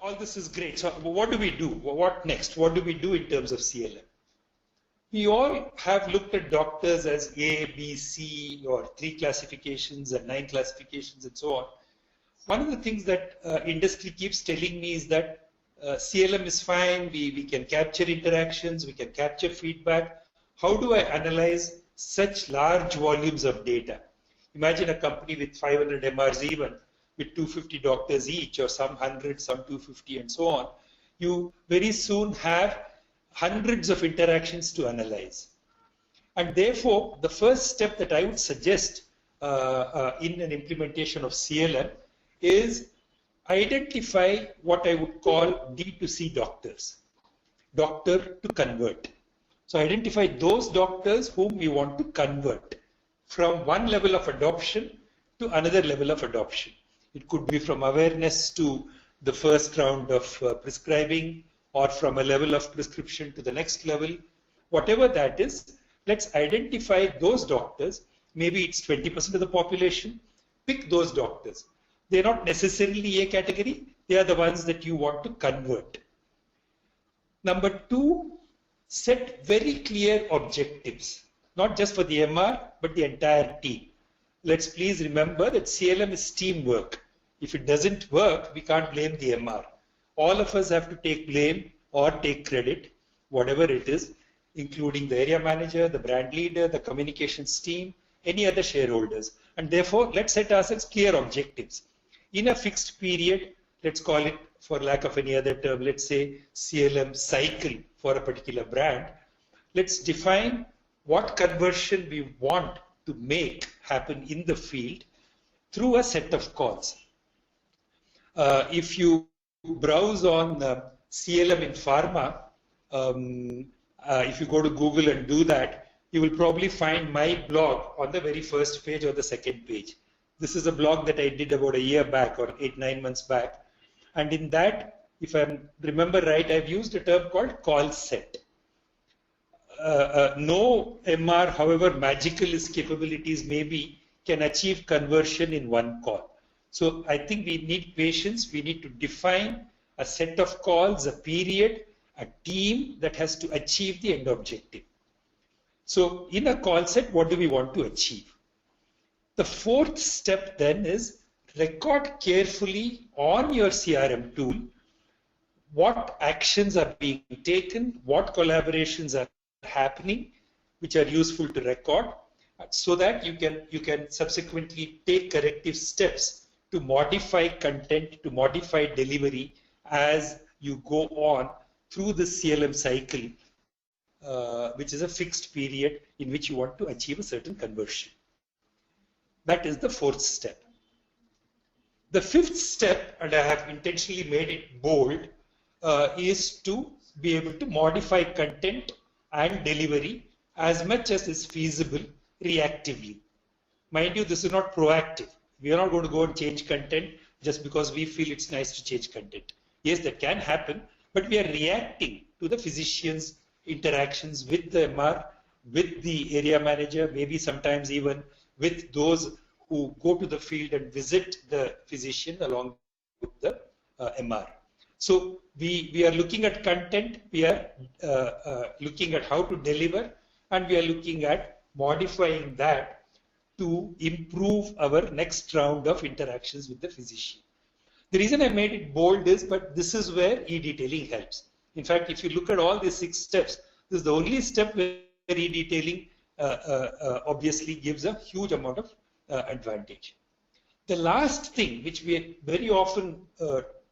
all this is great. So what do we do? What next? What do we do in terms of CLM? We all have looked at doctors as A, B, C, or 3 classifications and 9 classifications and so on. One of the things that industry keeps telling me is that CLM is fine, we can capture interactions, we can capture feedback. How do I analyze such large volumes of data? Imagine a company with 500 MRs even, with 250 doctors each, or some 100, some 250 and so on. You very soon have hundreds of interactions to analyze. And therefore, the first step that I would suggest in an implementation of CLM is identify what I would call D2C doctors, doctor to convert. So identify those doctors whom we want to convert from one level of adoption to another level of adoption. It could be from awareness to the first round of prescribing, or from a level of prescription to the next level. Whatever that is, let's identify those doctors. Maybe it's 20% of the population. Pick those doctors. They're not necessarily A category. They are the ones that you want to convert. Number 2, set very clear objectives, not just for the MR, but the entire team. Let's please remember that CLM is teamwork. If it doesn't work, we can't blame the MR. All of us have to take blame or take credit, whatever it is, including the area manager, the brand leader, the communications team, any other shareholders. And therefore, let's set ourselves clear objectives. In a fixed period, let's call it, for lack of any other term, let's say CLM cycle for a particular brand. Let's define what conversion we want to make happen in the field through a set of calls. If you browse on CLM in pharma, if you go to Google and do that, you will probably find my blog on the very first page or the second page. This is a blog that I did about a year back or 8-9 months back. And in that, if I remember right, I've used a term called call set. No MR, however magical his capabilities may be, can achieve conversion in one call. So I think we need patience. We need to define a set of calls, a period, a team that has to achieve the end objective. So in a call set, what do we want to achieve? The 4th step then is record carefully on your CRM tool what actions are being taken, what collaborations are happening, which are useful to record, so that you can subsequently take corrective steps to modify content, to modify delivery as you go on through the CLM cycle, which is a fixed period in which you want to achieve a certain conversion. That is the 4th step. The 5th step, and I have intentionally made it bold, is to be able to modify content and delivery as much as is feasible reactively. Mind you, this is not proactive. We are not going to go and change content just because we feel it's nice to change content. Yes, that can happen, but we are reacting to the physician's interactions with the MR, with the area manager, maybe sometimes even with those who go to the field and visit the physician along with the MR. So we are looking at content, we are looking at how to deliver, and we are looking at modifying that to improve our next round of interactions with the physician. The reason I made it bold is, but this is where e-detailing helps. In fact, if you look at all these 6 steps, this is the only step where e-detailing obviously gives a huge amount of advantage. The last thing, which we very often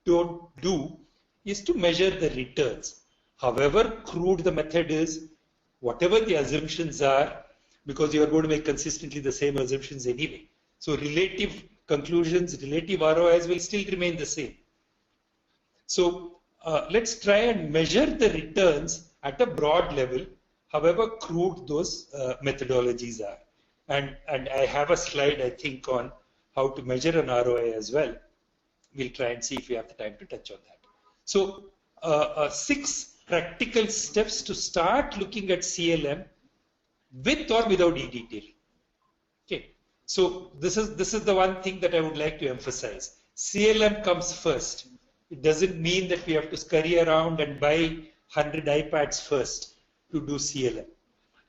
don't do, is to measure the returns. However crude the method is, whatever the assumptions are, because you are going to make consistently the same assumptions anyway. So relative conclusions, relative ROIs will still remain the same. So let's try and measure the returns at a broad level, however crude those methodologies are. And I have a slide, I think, on how to measure an ROI as well. We'll try and see if we have the time to touch on that. So 6 practical steps to start looking at CLM with or without e-detailing. Okay, so this is the one thing that I would like to emphasize. CLM comes first. It doesn't mean that we have to scurry around and buy 100 iPads first to do CLM.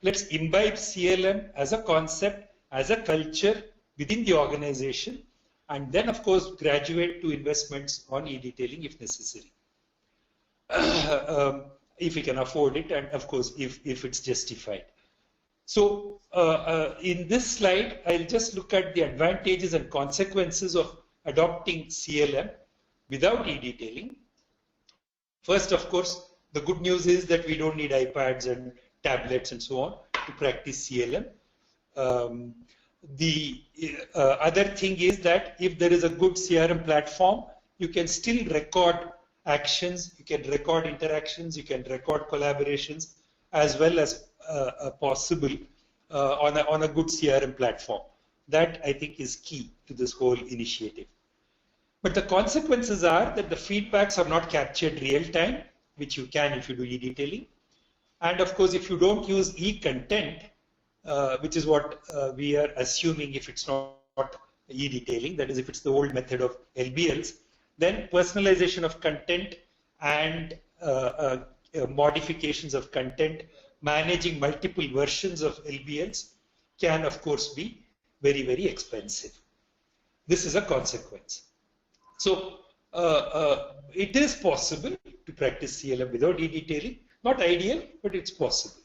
Let's imbibe CLM as a concept, as a culture within the organization, and then of course graduate to investments on e-detailing if necessary. If we can afford it, and of course if it's justified. So in this slide, I'll just look at the advantages and consequences of adopting CLM without e-detailing. First, of course, the good news is that we don't need iPads and tablets and so on to practice CLM. The other thing is that if there is a good CRM platform, you can still record actions, you can record interactions, you can record collaborations as well as possible on a good CRM platform. That I think is key to this whole initiative. But the consequences are that the feedbacks are not captured real time, which you can if you do e-detailing. And of course, if you don't use e-content, which is what we are assuming if it's not e-detailing, that is if it's the old method of LBLs, then personalization of content and modifications of content, managing multiple versions of LBLs can of course be very, very expensive. This is a consequence. So it is possible to practice CLM without e-detailing. Not ideal, but it's possible.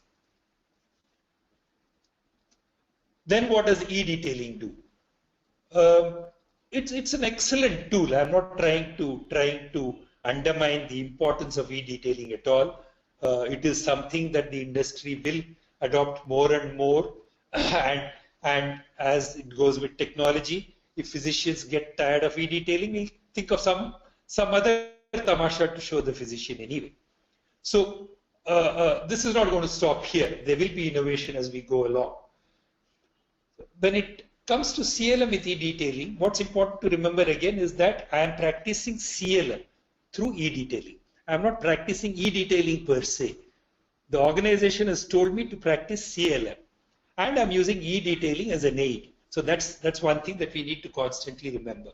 Then what does e-detailing do? It's an excellent tool. I'm not trying to undermine the importance of e-detailing at all. It is something that the industry will adopt more and more, and as it goes with technology, if physicians get tired of e-detailing, we'll think of some other tamasha to show the physician anyway. So this is not going to stop here. There will be innovation as we go along. When it comes to CLM with e-detailing, what's important to remember again is that I am practicing CLM through e-detailing. I'm not practicing e-detailing per se. The organization has told me to practice CLM, and I'm using e-detailing as an aid. So that's one thing that we need to constantly remember.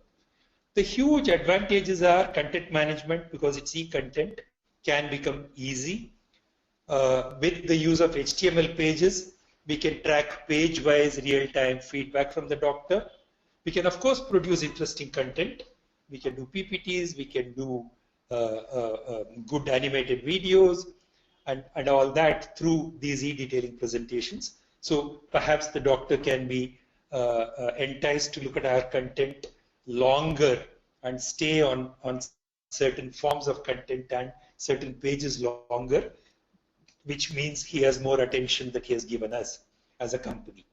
The huge advantages are content management, because it's e-content, can become easy. With the use of HTML pages, we can track page-wise real-time feedback from the doctor. We can, of course, produce interesting content. We can do PPTs, we can do good animated videos, and all that through these e-detailing presentations. So perhaps the doctor can be enticed to look at our content longer and stay on certain forms of content and certain pages longer, which means he has more attention that he has given us as a company.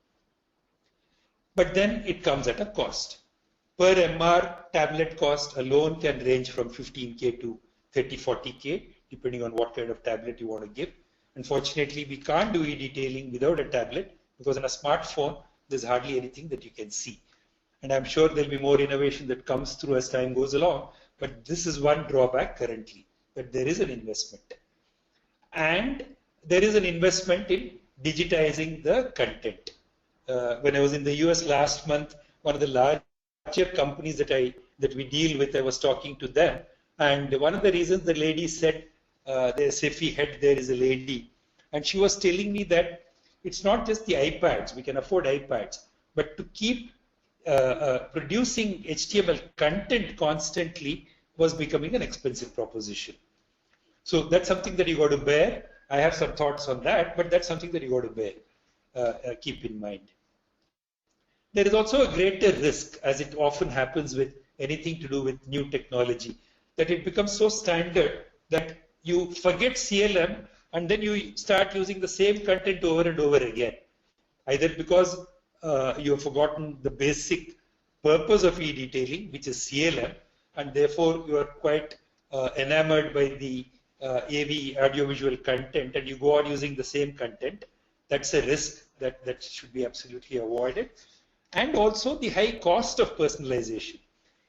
But then it comes at a cost. Per MR, tablet cost alone can range from 15K to 30-40K, depending on what kind of tablet you want to give. Unfortunately, we can't do e-detailing without a tablet, because on a smartphone, there's hardly anything that you can see. And I'm sure there'll be more innovation that comes through as time goes along, but this is one drawback currently, that there is an investment. And there is an investment in digitizing the content. When I was in the US last month, one of the larger companies that we deal with, I was talking to them, and one of the reasons the lady said, the SFE head there is a lady, and she was telling me that it's not just the iPads, we can afford iPads, but to keep producing HTML content constantly was becoming an expensive proposition. So that's something that you got to bear. I have some thoughts on that, but that's something that you got to bear, keep in mind. There is also a greater risk, as it often happens with anything to do with new technology, that it becomes so standard that you forget CLM and then you start using the same content over and over again. Either because you have forgotten the basic purpose of e-detailing, which is CLM, and therefore you are quite enamored by the AV audiovisual content, and you go on using the same content. That's a risk that should be absolutely avoided. And also the high cost of personalization,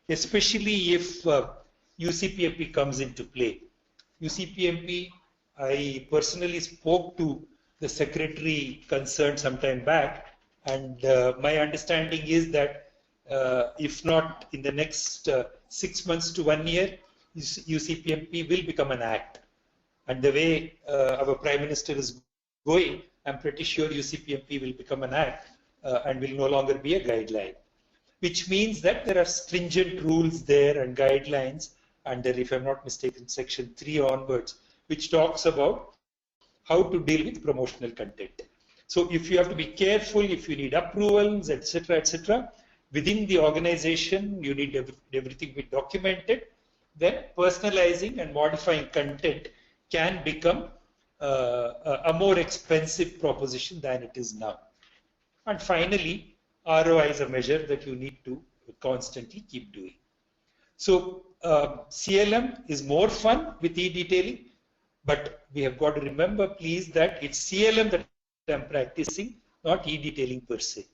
especially if UCPMP comes into play. UCPMP, I personally spoke to the secretary concerned some time back, and my understanding is that if not in the next 6 months to 1 year, UCPMP will become an act. And the way our Prime Minister is going, I'm pretty sure UCPMP will become an act and will no longer be a guideline. Which means that there are stringent rules there and guidelines under, if I'm not mistaken, Section 3 onwards, which talks about how to deal with promotional content. So if you have to be careful, if you need approvals, etc., within the organization, you need everything be documented, then personalizing and modifying content can become a more expensive proposition than it is now. And finally, ROI is a measure that you need to constantly keep doing. So CLM is more fun with e-detailing, but we have got to remember, please, that it's CLM that I'm practicing, not e-detailing per se.